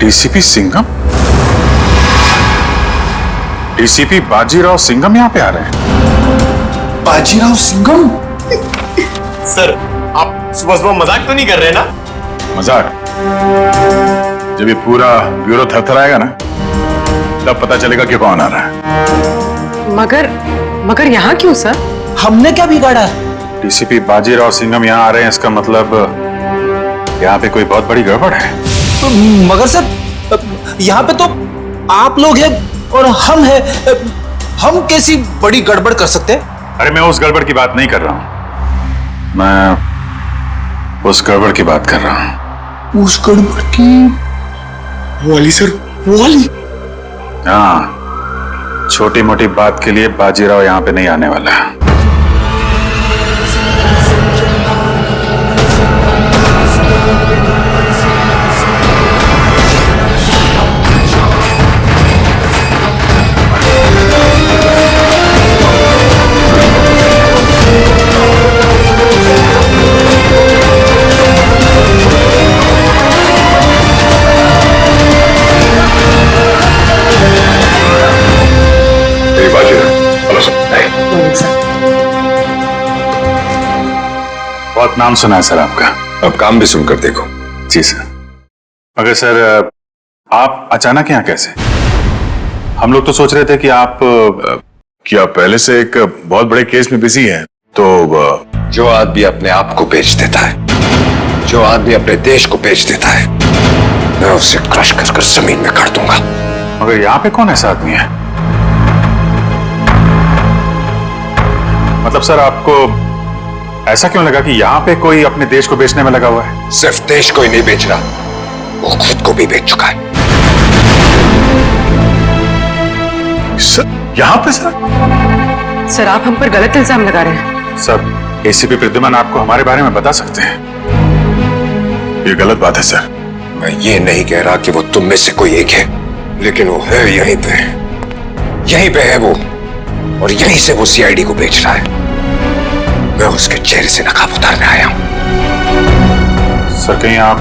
DCP Singham? DCP Bajirao Singham यहाँ पे आ रहे हैं? बाजीराव सिंघम? सर, आप सुबह सुबह मजाक तो नहीं कर रहे ना? मजाक? जब ये पूरा ब्यूरो थरथराएगा ना, तब पता चलेगा कि कौन आ रहा है। मगर यहाँ क्यों सर? हमने क्या बिगाड़ा? डीसीपी बाजीराव सिंघम यहाँ आ रहे हैं, इसका मतलब यहाँ पे कोई बहुत बड़ी गड़बड़ है। मगर सर, यहाँ पे तो आप लोग हैं और हम हैं। हम कैसी बड़ी गड़बड़ कर सकते हैं? अरे मैं उस गड़बड़ की बात नहीं कर रहा हूँ, मैं उस गड़बड़ की बात कर रहा हूँ। उस गड़बड़ की? वाली सर, वाली? हाँ, छोटी मोटी बात के लिए बाजीराव यहाँ पे नहीं आने वाला है। बहुत नाम सुना है सर आपका। अब काम भी सुनकर देखो। जी सर। मगर सर, आप अचानक यहाँ कैसे? हम लोग तो सोच रहे थे कि आप पहले से एक बहुत बड़े केस में बिजी हैं, तो जो आदमी अपने आप को बेच देता है, जो आदमी अपने देश को बेच देता है, मैं उसे क्रश कर कर जमीन में काट दूंगा। मगर यहाँ पे कौन ऐसा आदमी है? मतलब सर, आपको ऐसा क्यों लगा कि यहाँ पे कोई अपने देश को बेचने में लगा हुआ है? सिर्फ देश को ही नहीं बेच रहा, वो खुद को भी बेच चुका है। सर, यहाँ पे सर? सर, आप हम पर गलत इल्जाम लगा रहे हैं। सर, एसीपी प्रद्युमन आपको हमारे बारे में बता सकते हैं। ये गलत बात है सर। मैं ये नहीं कह रहा कि वो तुम में से कोई एक है, लेकिन वो है यहीं पे है वो, और यहीं से वो सीआईडी को बेच रहा है। मैं उसके चेहरे से नकाब उतारने आया हूं। सर, कहीं आप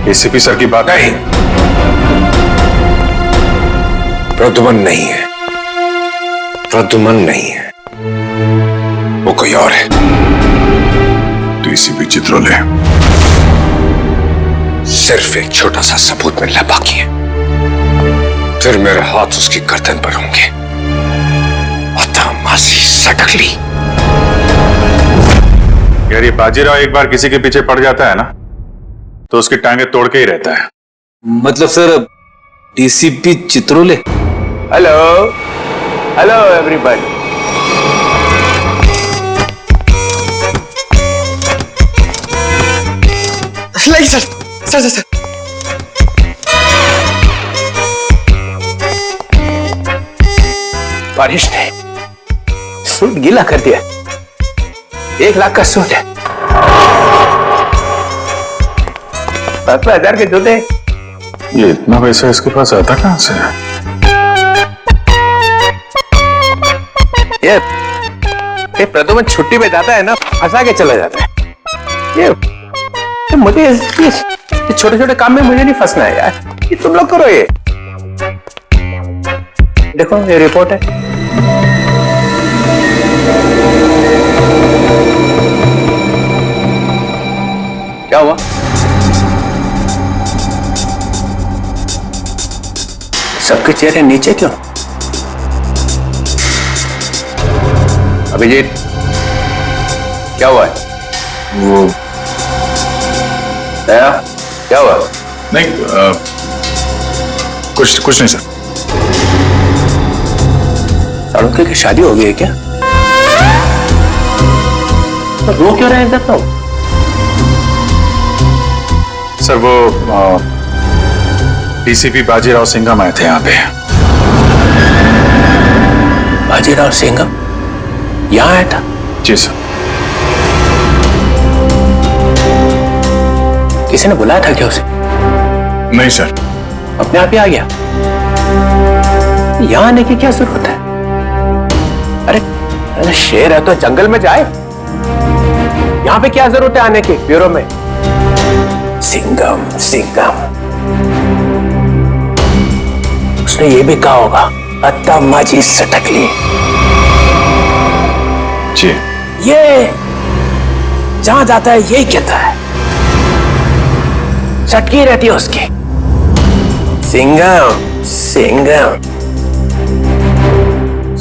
एसीपी सर की बात? नहीं, प्रद्युमन नहीं है, प्रद्युमन नहीं है, वो कोई और है। डीसीपी चित्रोले। सिर्फ एक छोटा सा सबूत मिलना बाकी है, फिर मेरे हाथ उसकी गर्दन पर होंगे। मासी सटकली। यार, ये बाजीराव एक बार किसी के पीछे पड़ जाता है ना, तो उसकी टांगे तोड़ के ही रहता है। मतलब sir, DCP Chitrole? Hello hello everybody. नहीं सर, सर सर सर बारिश ने सूट गीला कर दिया। 1 लाख का सूट है, 10,000 के जूते। ये इतना पैसा इसके पास आता कहां से? ये प्रद्युमन छुट्टी पे जाता है ना, फंसा के चला जाता है। ये मुझे ये छोटे छोटे काम में मुझे नहीं फंसना है यार। ये तुम लोग करो। ये देखो, ये रिपोर्ट है। क्या हुआ? सबके चेहरे नीचे क्यों? अभिजीत, क्या हुआ है? वो दया, क्या हुआ? नहीं, कुछ नहीं सर। सालुंखे की शादी हो गई है क्या? तो रो क्यों रहे हैं इधर? तो सर, वो डीसीपी बाजीराव सिंघम आए थे यहाँ पे। बाजीराव सिंघम यहाँ आया था? जी सर। किसी ने बुलाया था क्या उसे? नहीं सर। अपने आप ही आ गया? यहाँ आने की क्या जरूरत है? अरे शेर है तो जंगल में जाए, यहाँ पे क्या जरूरत है आने की ब्यूरो में? सिंघम सिंघम उसने ये भी कहा होगा अत्ता माजी सटकली। जी। ये जहां जाता है यही कहता है, सटकी रहती है उसकी। सिंघम सिंघम।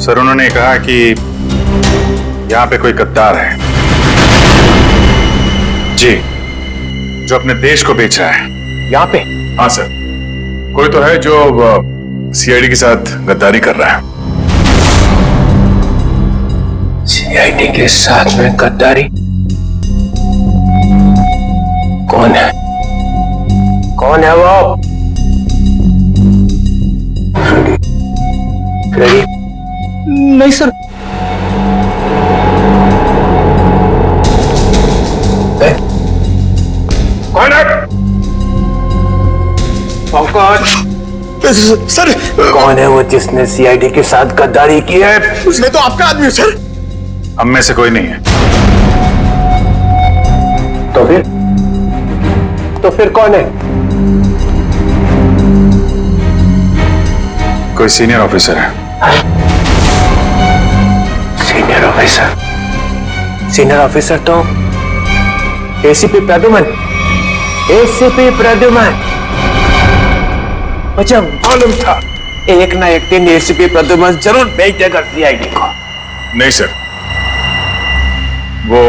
सर उन्होंने कहा कि यहाँ पे कोई गद्दार है जी, जो अपने देश को बेच रहा है। यहाँ पे? हाँ सर, कोई तो है जो सीआईडी के साथ गद्दारी कर रहा है। सीआईडी के साथ में गद्दारी? कौन है? कौन है वो? फ्रेडी? नहीं सर। कौन है? सर कौन है वो जिसने सीआईडी के साथ गद्दारी की है? उसने तो आपका आदमी है सर। हम में से कोई नहीं है। तो फिर कौन है? कोई सीनियर ऑफिसर है। Senior officer? सीनियर ऑफिसर तो एसीपी प्रद्युमन। एसीपी प्रद्युमन, मुझे मालूम था एक ना एक दिन एसीपी प्रद्युमन जरूर भेज देगा सीआईडी को। नहीं सर, वो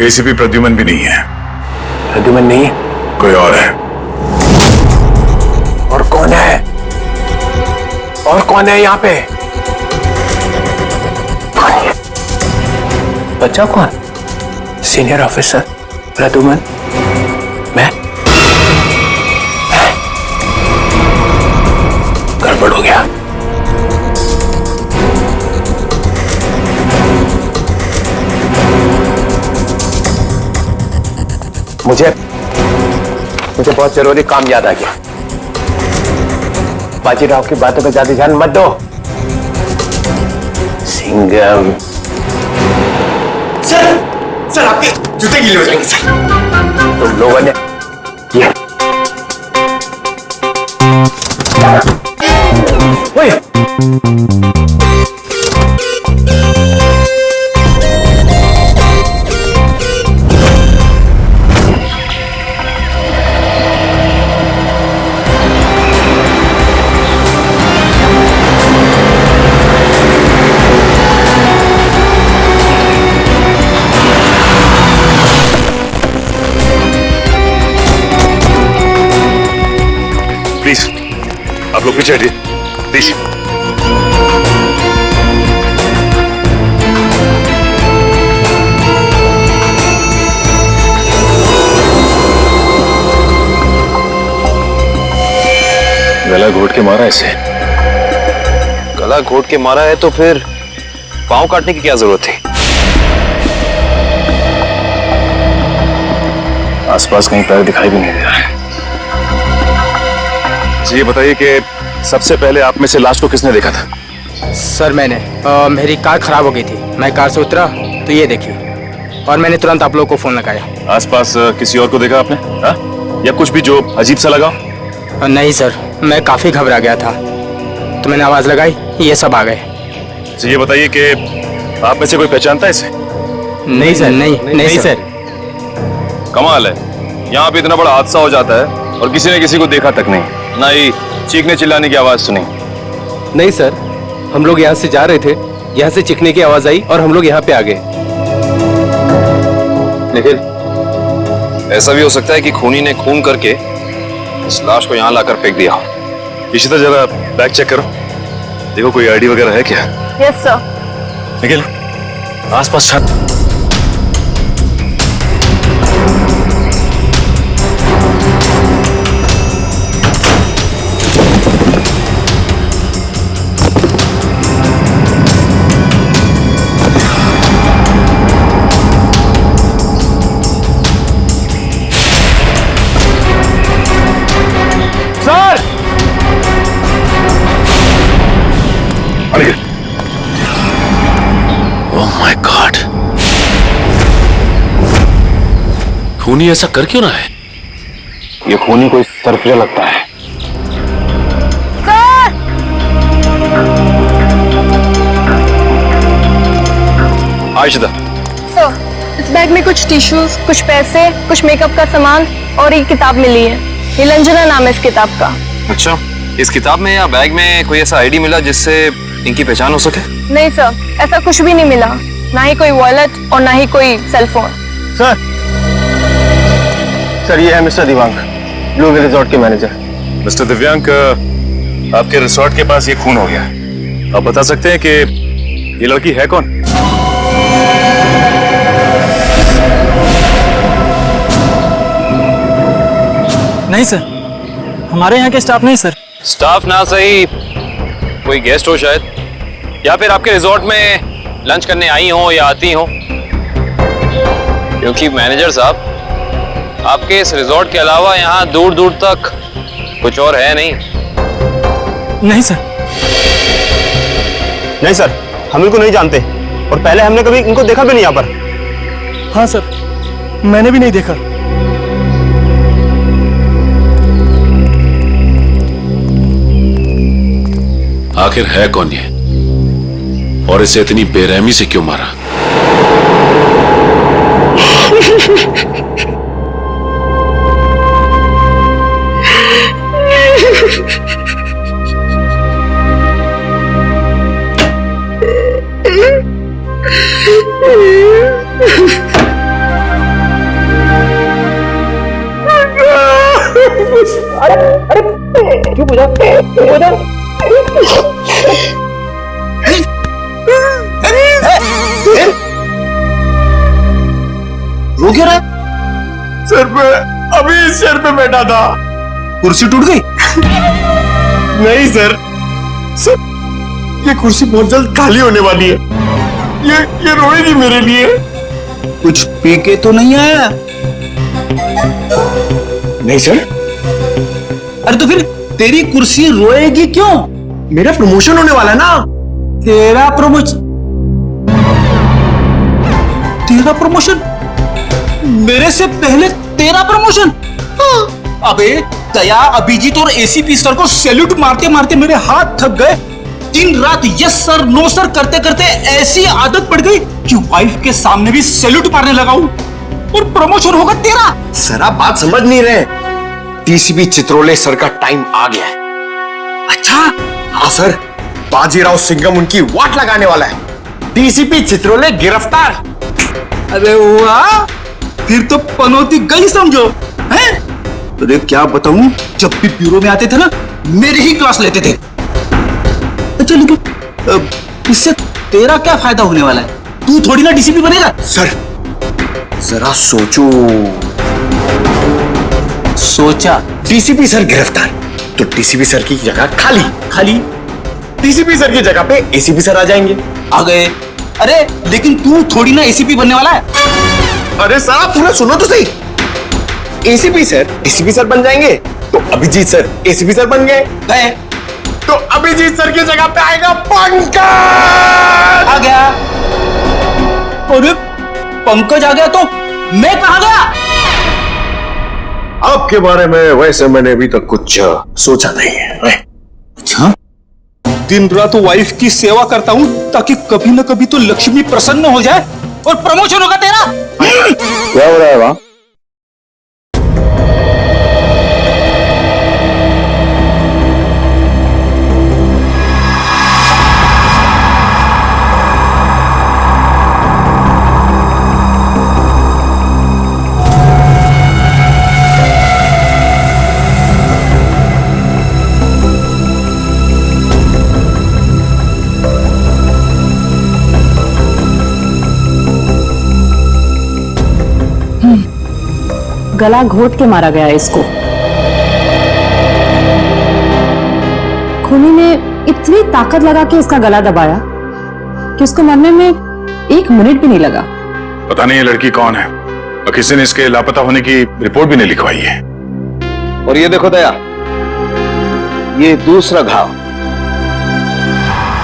एसीपी प्रद्युमन भी नहीं है। प्रद्युमन नहीं है? कोई और है। और कौन है? और कौन है यहाँ पे? कौन है? बच्चा कौन? सीनियर ऑफिसर प्रद्युमन, मैं? गड़बड़ हो गया। मुझे बहुत जरूरी काम याद आ गया। बाजीराव की बातों पे ज्यादा ध्यान मत दो। सिंघम। सर आपके जूते गीले हो जाएंगे सर। तुम लोगों ने ये ओए! प्लीज आप लोग पीछे हटिए प्लीज। गला घोट के मारा इसे। गला घोट के मारा है तो फिर पांव काटने की क्या जरूरत थी? आसपास कहीं पैर दिखाई भी नहीं दे रहा है। ये बताइए कि सबसे पहले आप में से लाश को किसने देखा था? सर मैंने मेरी कार खराब हो गई थी, मैं कार से उतरा तो ये देखी और मैंने तुरंत आप लोगों को फोन लगाया। आसपास किसी और को देखा आपने? हा? या कुछ भी जो अजीब सा लगा? नहीं सर, मैं काफी घबरा गया था तो मैंने आवाज लगाई, ये सब आ गए। तो ये बताइए कि आप में से कोई पहचानता है इसे? नहीं सर, नहीं सर। कमाल है, यहाँ पे इतना बड़ा हादसा हो जाता है और किसी ने किसी को देखा तक नहीं, ना ही चीखने चिल्लाने की आवाज सुनी। नहीं सर, हम लोग यहाँ से जा रहे थे, यहाँ से चीखने की आवाज आई और हम लोग यहाँ पे आ गए। लेकिन ऐसा भी हो सकता है कि खूनी ने खून करके इस लाश को यहाँ लाकर फेंक दिया। इशिता जरा बैग चेक करो, देखो कोई आईडी वगैरह है क्या? Yes sir. निखिल आसपास छान। खूनी ऐसा कर क्यों रहा है? ये खूनी कोई सरफिया लगता है। आयशा, सर, इस बैग में कुछ टिश्यूज, कुछ पैसे, कुछ मेकअप का सामान और एक किताब मिली है। नीलंजना नाम है इस किताब का। अच्छा, इस किताब में या बैग में कोई ऐसा आईडी मिला जिससे इनकी पहचान हो सके? नहीं सर, ऐसा कुछ भी नहीं मिला, ना ही कोई वॉलेट और ना ही कोई सेल फोन। सर ये है मिस्टर दिवांग, ब्लू हिल रिजॉर्ट के मैनेजर। मिस्टर दिव्यांग, आपके रिसोर्ट के पास ये खून हो गया। आप बता सकते हैं कि ये लड़की है कौन? नहीं सर, हमारे यहाँ के स्टाफ नहीं सर। स्टाफ ना सही, कोई गेस्ट हो शायद, या फिर आपके रिजॉर्ट में लंच करने आई हो या आती हो। क्योंकि मैनेजर साहब, आपके इस रिजॉर्ट के अलावा यहाँ दूर दूर तक कुछ और है नहीं। नहीं सर। नहीं सर, हम इनको नहीं जानते और पहले हमने कभी इनको देखा भी नहीं यहाँ पर। हाँ सर, मैंने भी नहीं देखा। आखिर है कौन ये और इसे इतनी बेरहमी से क्यों मारा? रो क्यों रहा? सर पे अभी इस चेयर पे बैठा था, कुर्सी टूट गई? नहीं सर, ये कुर्सी बहुत जल्द खाली होने वाली है। ये रोएगी मेरे लिए। कुछ पी के तो नहीं आया? नहीं सर। अरे तो फिर तेरी कुर्सी रोएगी क्यों? मेरा प्रमोशन होने वाला है ना। तेरा प्रमोशन? तेरा प्रमोशन? मेरे से पहले तेरा प्रमोशन? अबे दया, अभिजीत और एसीपी सर को सैल्यूट मारते मारते मेरे हाथ थक गए। दिन रात यस सर नो सर करते करते ऐसी आदत पड़ गई कि वाइफ के सामने भी सैल्यूट मारने लगा हूं और प्रमोशन होगा तेरा। सर आप बात समझ नहीं रहे। डीसीपी चित्रोले सर का टाइम आ गया है। अच्छा? हाँ सर, बाजीराव सिंघम उनकी वाट लगाने वाला है। डीसीपी चित्रोले गिरफ्तार। अरे वाह, फिर तो पनौती गई समझो। हैं? अरे क्या बताऊं, जब भी ब्यूरो में आते थे ना, मेरी ही क्लास लेते थे। अच्छा लेकिन इससे तेरा क्या फायदा होने वाला है? तू थोड़ी ना डीसीपी बनेगा। सर जरा सोचो। सोचा? डीसीपी सर गिरफ्तार तो डीसीपी सर की जगह खाली। खाली? डीसीपी सर की जगह पे एसीपी सर आ जाएंगे। आ गए। अरे लेकिन तू थोड़ी ना एसीपी बनने वाला है। अरे सर आप पूरा सुनो तो सही। एसीपी सर डीसीपी सर बन जाएंगे तो अभिजीत सर एसीपी सर बन गए तो अभिजीत सर की जगह पे आएगा पंकज। आ गया। अरे पंकज आ गया तो मैं कहाँ गया? आपके बारे में वैसे मैंने अभी तक कुछ सोचा नहीं है। अच्छा, दिन रात वाइफ की सेवा करता हूँ ताकि कभी न कभी तो लक्ष्मी प्रसन्न हो जाए और प्रमोशन होगा तेरा। क्या हो रहा है वहां? गला घोट के मारा गया है इसको। खूनी ने इतनी ताकत लगा के इसका गला दबाया कि उसको मरने में 1 मिनट भी नहीं लगा। पता नहीं ये लड़की कौन है और किसी ने इसके लापता होने की रिपोर्ट भी नहीं लिखवाई है। और ये देखो दया, ये दूसरा घाव,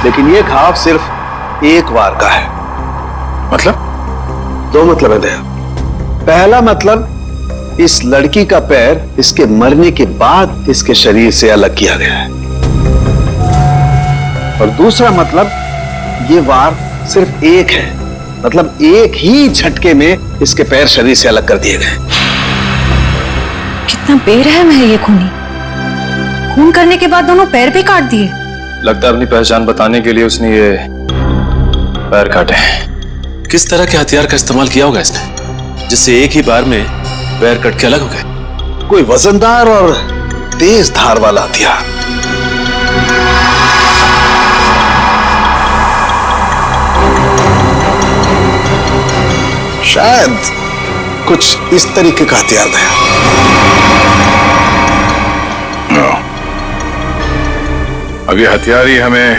लेकिन ये घाव सिर्फ एक बार का है। मतलब? 2 मतलब है दया। पहला मतलब, इस लड़की का पैर इसके मरने के बाद इसके शरीर से अलग किया गया है। और दूसरा मतलब, ये वार सिर्फ एक है मतलब एक ही झटके में इसके पैर शरीर से अलग कर दिए गए। कितना बेरहम है ये खूनी। खून करने के बाद दोनों पैर भी काट दिए। लगता है अपनी पहचान बताने के लिए उसने ये पैर काटे। किस तरह के हथियार का इस्तेमाल किया होगा इसने, जिससे एक ही बार में पैर कट के अलग हो गए? कोई वजनदार और तेज धार वाला हथियार। शायद कुछ इस तरीके का हथियार गया। अब ये हथियार ही हमें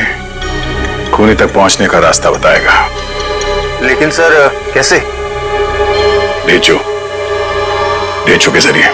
खूनी तक पहुंचने का रास्ता बताएगा। लेकिन सर कैसे? डेचो के जरिए।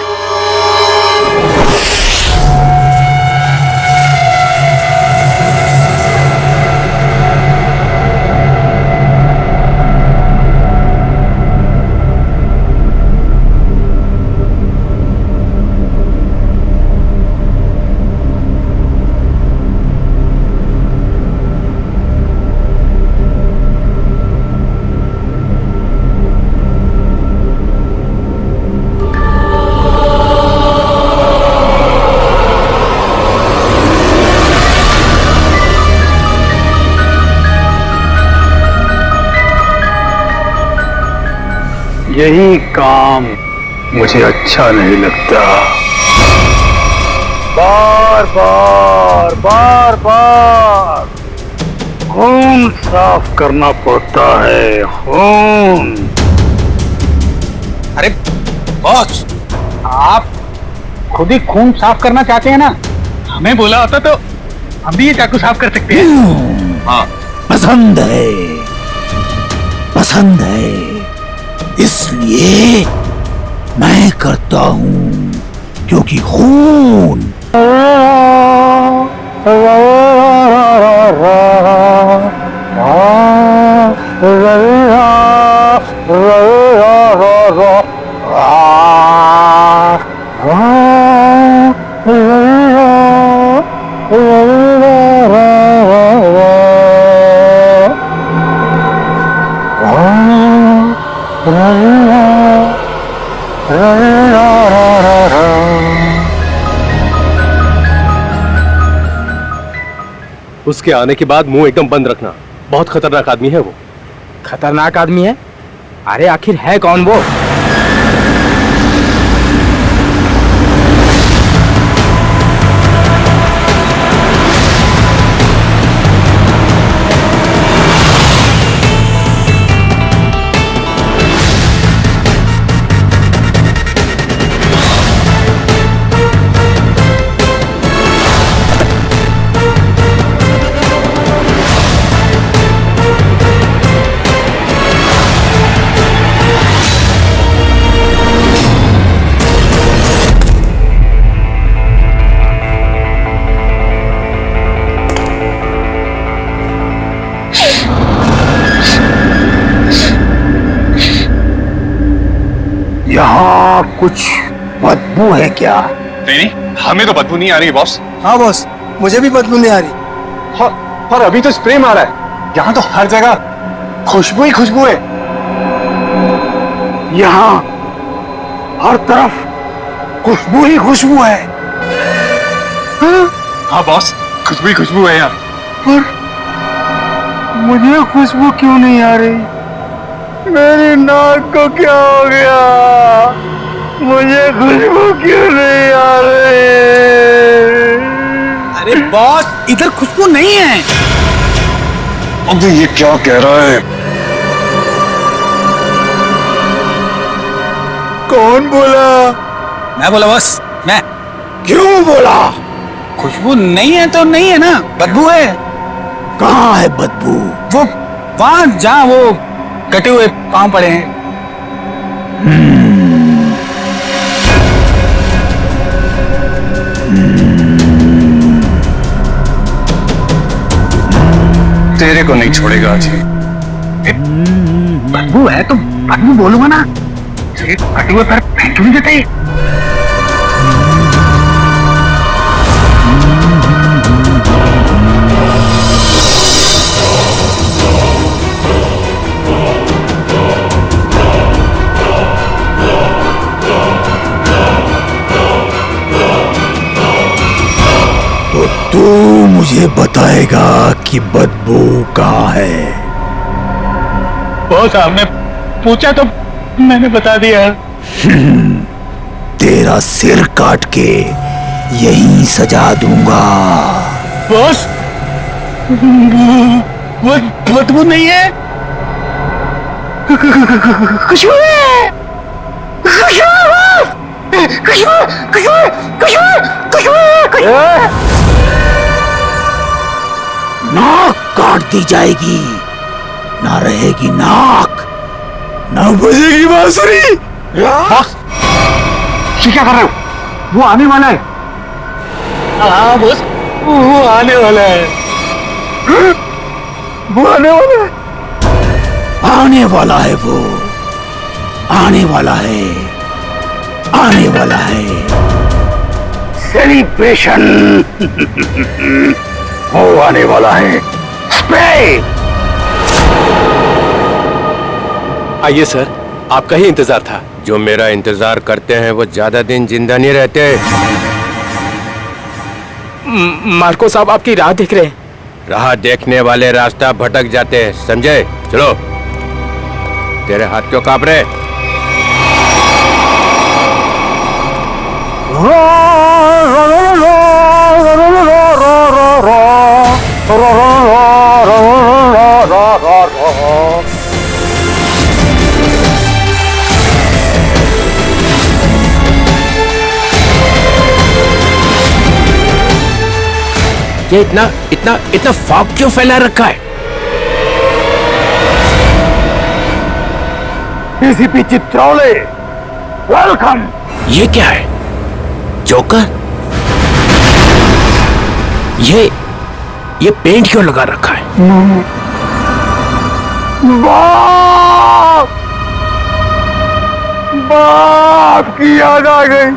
यही काम मुझे अच्छा नहीं लगता। बार बार खून साफ करना पड़ता है। खून। अरे बॉस, आप खुद ही खून साफ करना चाहते हैं ना? हमें बोला होता तो हम भी ये चाकू साफ कर सकते हैं। हाँ, पसंद है इसलिए मैं करता हूं, क्योंकि खून उसके आने के बाद मुंह एकदम बंद रखना। बहुत खतरनाक आदमी है वो। खतरनाक आदमी है? अरे आखिर है कौन वो? यहाँ कुछ बदबू है क्या? नहीं, हमें तो बदबू नहीं आ रही बॉस। हाँ बॉस, मुझे भी बदबू नहीं आ रही। पर अभी तो स्प्रे मारा है। यहाँ तो हर जगह खुशबू ही खुशबू है। यहाँ हर तरफ खुशबू ही खुशबू है। हाँ बॉस, खुशबू ही खुशबू है यहाँ। पर मुझे खुशबू क्यों नहीं आ रही? मेरी नाक को क्या हो गया? मुझे खुशबू क्यों नहीं आ रही? अरे बॉस, इधर खुशबू नहीं है। अबे ये क्या कह रहा है? कौन बोला? मैं बोला बॉस, मैं। क्यों बोला? खुशबू नहीं है तो नहीं है ना, बदबू है। कहाँ है बदबू? वो वहां जहाँ वो कटे हुए पांव पड़े हैं। तेरे को नहीं छोड़ेगा आज। बदबू है तो बदबू बोलूंगा ना। कटे हुए पैर फेंक नहीं देते। मुझे बताएगा कि बदबू कहाँ है। बॉस आपने पूछा तो मैंने बता दिया। तेरा सिर काट के यहीं सजा दूंगा। बॉस वो बदबू नहीं है, खुशबू है, नाक काट दी जाएगी, ना रहेगी नाक, ना बजेगी बांसुरी। बॉस क्या कर रहे हो? वो आने वाला है। हाँ बॉस, वो आने वाला है। वो आने वाला है। आने वाला है वो, आने वाला है, आने वाला है। सेलिब्रेशन वो आने वाला है। स्प्रे। आइए सर, आपका ही इंतजार था। जो मेरा इंतजार करते हैं वो ज्यादा दिन जिंदा नहीं रहते। मार्को साहब आपकी राह देख रहे हैं। राह देखने वाले रास्ता भटक जाते हैं, समझे? चलो। तेरे हाथ क्यों कांप रहे? ये इतना इतना इतना फॉग क्यों फैला रखा है? ACP Chitrole, welcome. ये क्या है? जोकर? ये पेंट क्यों लगा रखा है? बाप, बाप की याद आ गई।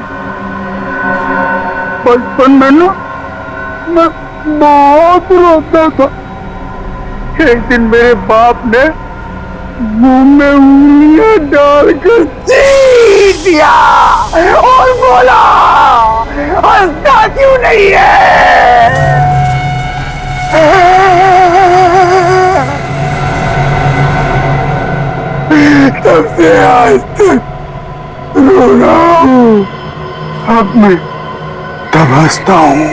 बचपन में ना मैं बहुत रोता था। एक दिन मेरे बाप ने मुंह में उंगलियां डालकर चीर दिया और बोला, हंसता क्यों नहीं है? तब से आज तक रो रहा हूं। अब मैं तब हंसता हूं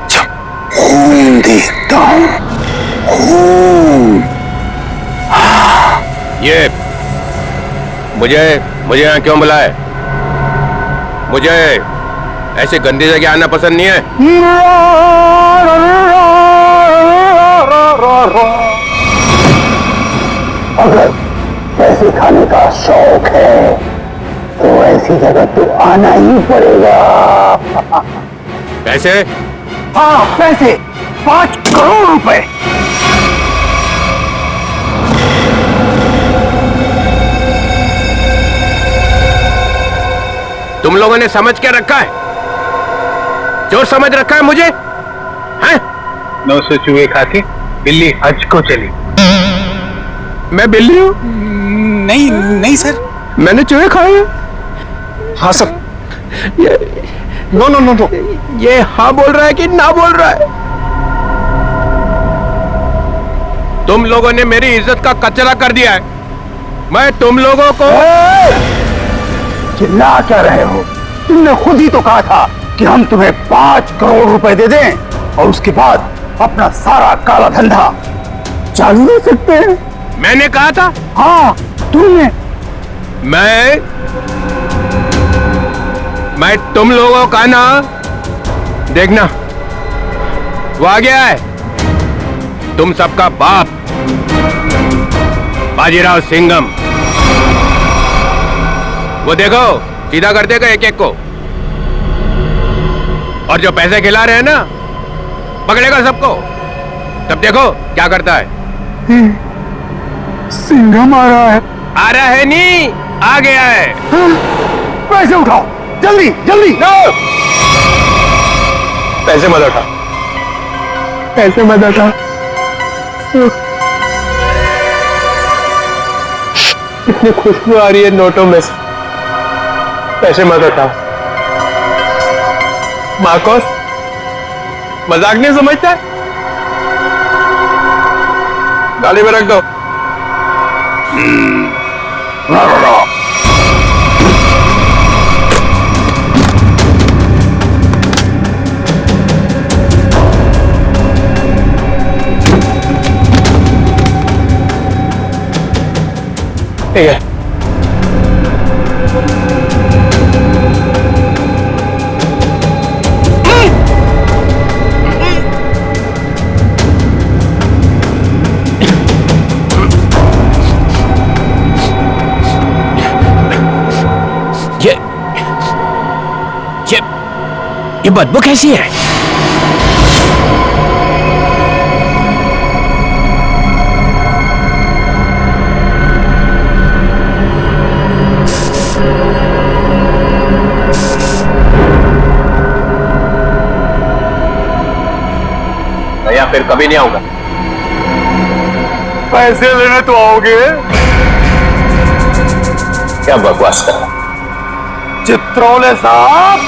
जब खून देखता हूं। खून। ये मुझे यहाँ क्यों बुलाए? मुझे ऐसे गंदी जगह आना पसंद नहीं है। अगर पैसे खाने का शौक है तो ऐसी जगह तो आना ही पड़ेगा। पैसे? हाँ पैसे, 5 करोड़ रुपए। तुम लोगों ने समझ क्या रखा है? जो समझ रखा है मुझे, हैं? 900 चूहे खाती बिल्ली हज को चली। मैं बिल्ली हूँ? नहीं नहीं सर, मैंने चूहे खाए हैं। हाँ sir. No no no no, ये हाँ बोल रहा है कि ना बोल रहा है? तुम लोगों ने मेरी इज्जत का कचरा कर दिया है। मैं तुम लोगों को चिल्ला क्या रहे हो? तुमने खुद ही तो कहा था कि हम तुम्हें 5 करोड़ रुपए दे दें और उसके बाद अपना सारा काला धंधा चालू रख सकते हैं। मैंने कहा था? हाँ तुमने। मैं तुम लोगों का ना, देखना वो आ गया है। तुम सबका बाप बाजीराव सिंघम। वो देखो सीधा कर देगा एक एक को, और जो पैसे खिला रहे हैं ना पकड़ेगा सबको। तब देखो क्या करता है। सिंघम आ रहा है। आ रहा है नहीं, आ गया है। पैसे उठाओ जल्दी जल्दी। पैसे मत उठा, पैसे मत उठा। इतनी खुशबू आ रही है नोटों में से। पैसे मत उठाओ। मार्कोस, मजाक नहीं समझता? गाड़ी में रख दो। ठीक है। ये बदबू कैसी है? भैया फिर कभी नहीं आऊंगा। पैसे लेने तो आओगे? क्या बकवास कर रहा? चित्रोले साहब,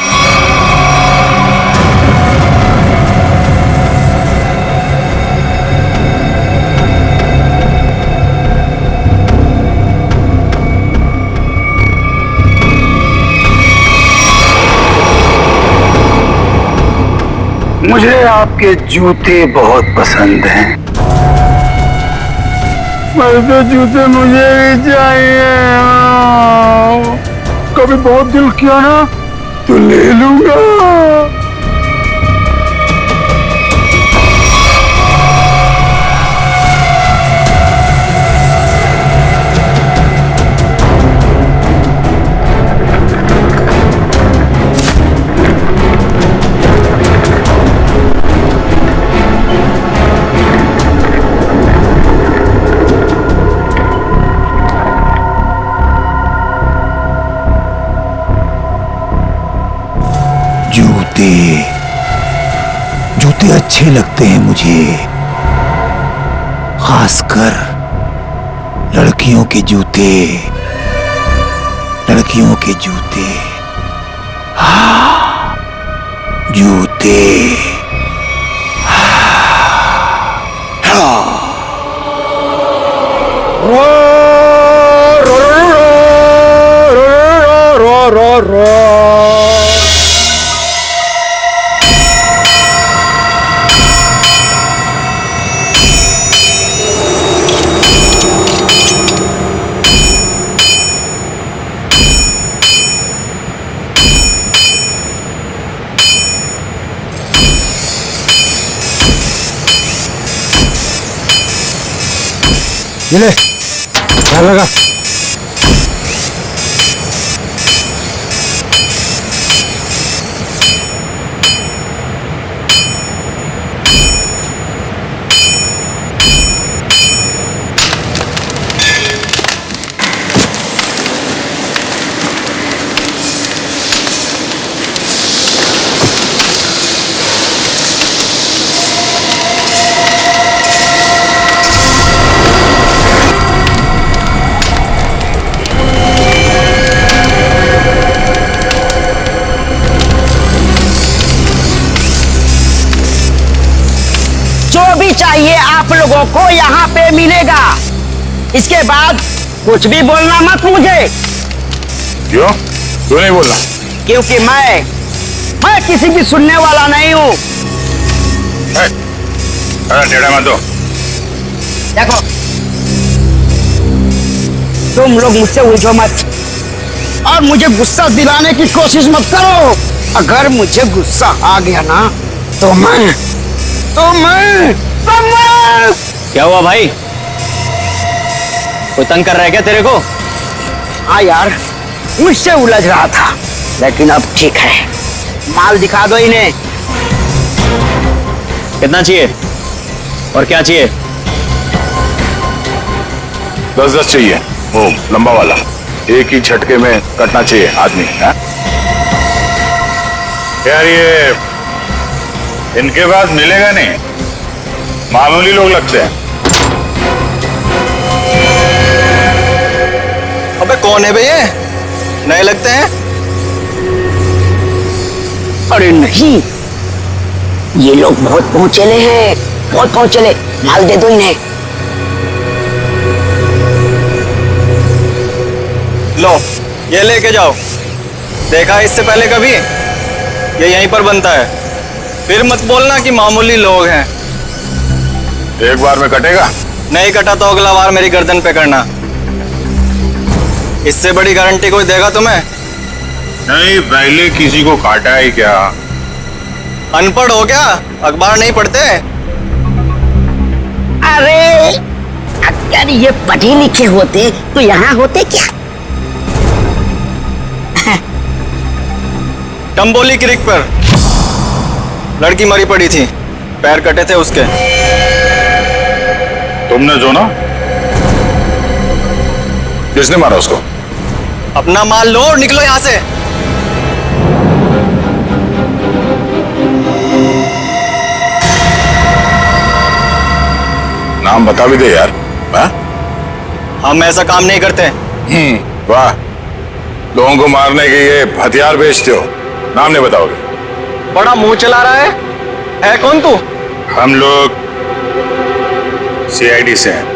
मुझे आपके जूते बहुत पसंद हैं। वैसे जूते मुझे भी चाहिए। कभी बहुत दिल किया ना तो ले लूंगा। जूते अच्छे लगते हैं मुझे, खासकर लड़कियों के जूते। लड़कियों के जूते, हाँ, जूते। ये ले, ध्यान लगा। चाहिए आप लोगों को यहाँ पे मिलेगा। इसके बाद कुछ भी बोलना मत मुझे। क्यों? क्यों नहीं बोलना? क्योंकि मैं किसी की सुनने वाला नहीं हूँ। टेढ़ा मत दो। देखो, तुम लोग मुझसे उलझो मत और मुझे गुस्सा दिलाने की कोशिश मत करो। अगर मुझे गुस्सा आ गया ना तो मैं क्या हुआ भाई? कोई तंग कर रहा है क्या तेरे को? हाँ यार, मुझसे उलझ रहा था, लेकिन अब ठीक है। माल दिखा दो इन्हें। कितना चाहिए और क्या चाहिए? 10-10 चाहिए, वो लंबा वाला। एक ही झटके में कटना चाहिए आदमी। है? यार ये इनके पास मिलेगा नहीं, मामूली लोग लगते हैं। अबे कौन है बे ये? नए लगते हैं। अरे नहीं, ये लोग बहुत पहुंचेले हैं, बहुत पहुंचेले। माल दे दो इन्हें। लो ये लेके जाओ। देखा है इससे पहले कभी? ये यहीं पर बनता है। फिर मत बोलना कि मामूली लोग हैं। एक बार में कटेगा? नहीं कटा तो अगला बार मेरी गर्दन पे करना। इससे बड़ी गारंटी कोई देगा तुम्हें? नहीं, पहले किसी को काटा है क्या? अनपढ़ हो क्या? अखबार नहीं पढ़ते? अरे अगर ये पढ़े लिखे होते तो यहाँ होते क्या? टम्बोली क्रिक पर लड़की मरी पड़ी थी, पैर कटे थे उसके। तुमने जो ना? किसने मारा उसको? अपना माल लो और निकलो यहां से। नाम बता भी दे यार। हाँ? हम ऐसा काम नहीं करते। वाह, लोगों को मारने के ये हथियार बेचते हो, नाम नहीं बताओगे? बड़ा मुंह चला रहा है कौन तू? हम लोग सीआईडी से हैं।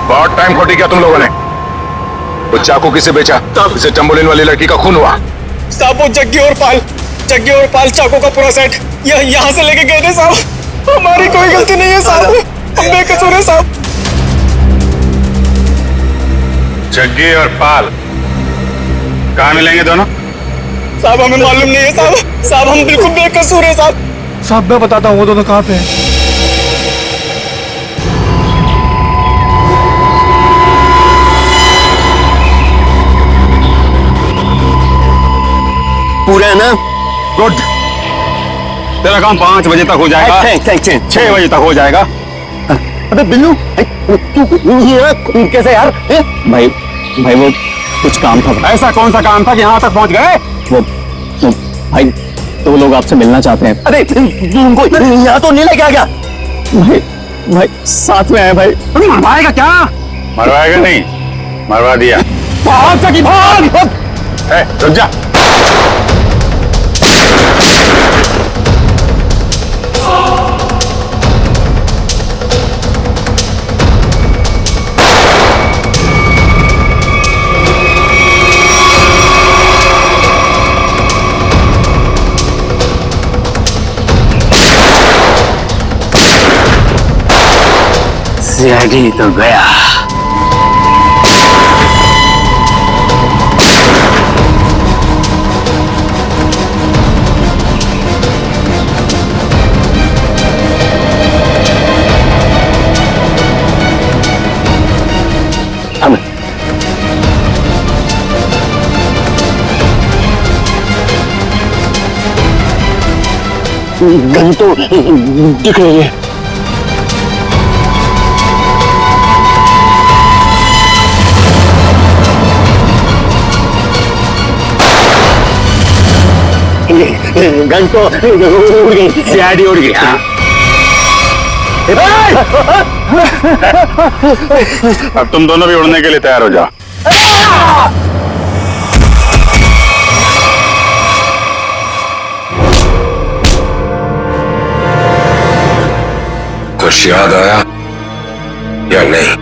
बहुत टाइम खोटी किया तुम लोगों ने। वो चाकू किसे बेचा? इसे टम्बोलिन वाली लड़की का खून हुआ। साहब वो जग्गी और पाल चाकू का पूरा सेट यहाँ से लेके गए थे साहब। हमारी कोई गलती नहीं है साहब, हम बेकसूर है साहब। जग्गी और पाल कहाँ मिलेंगे दोनों? साहब हमें मालूम नहीं है साहब, हम बिल्कुल बेकसूर है साहब। साहब मैं बताता हूँ वो दोनों कहाँ पे हैं। पूरा है ना? गुड, तेरा काम 5 बजे तक हो जाएगा। 6 बजे तक हो जाएगा। अबे बिल्लू तू कैसे यार? भाई वो कुछ काम था। ऐसा कौन सा काम था कि यहाँ तक पहुँच गए? वो भाई तो लोग आपसे मिलना चाहते हैं। अरे तू उनको यहाँ तो नहीं लेके आ गया? भाई साथ में है भाई। मरवाएगा क्या? मरवाएगा नहीं, मरवा दिया। भाग सकी भाग। रुक जा। सीआईडी तो गया। गन तो दिख रही है। गन तो उड़ गई, सीआईडी उड़ गई। अब तुम दोनों भी उड़ने के लिए तैयार हो जाओ। कुछ याद आया या नहीं?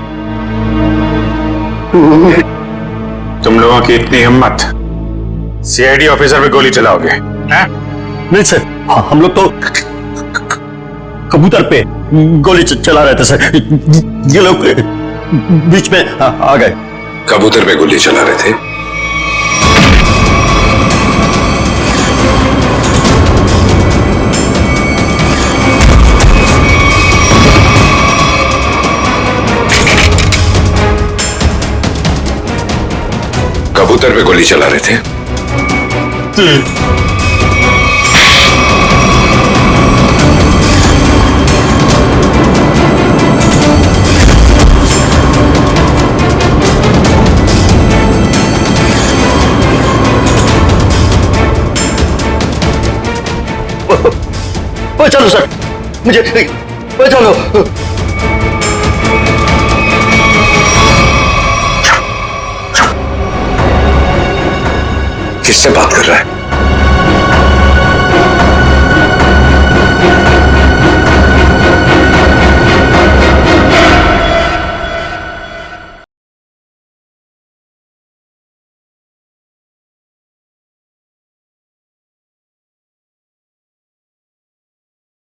तुम लोगों की इतनी हिम्मत, सीआईडी ऑफिसर पे गोली चलाओगे? नहीं सर, हम लोग तो कबूतर पे गोली चला रहे थे सर। ये लोग बीच में आ गए। कबूतर पे गोली चला रहे थे? कबूतर पे गोली चला रहे थे? चलो सर, मुझे चलो। किससे बात कर रहा है?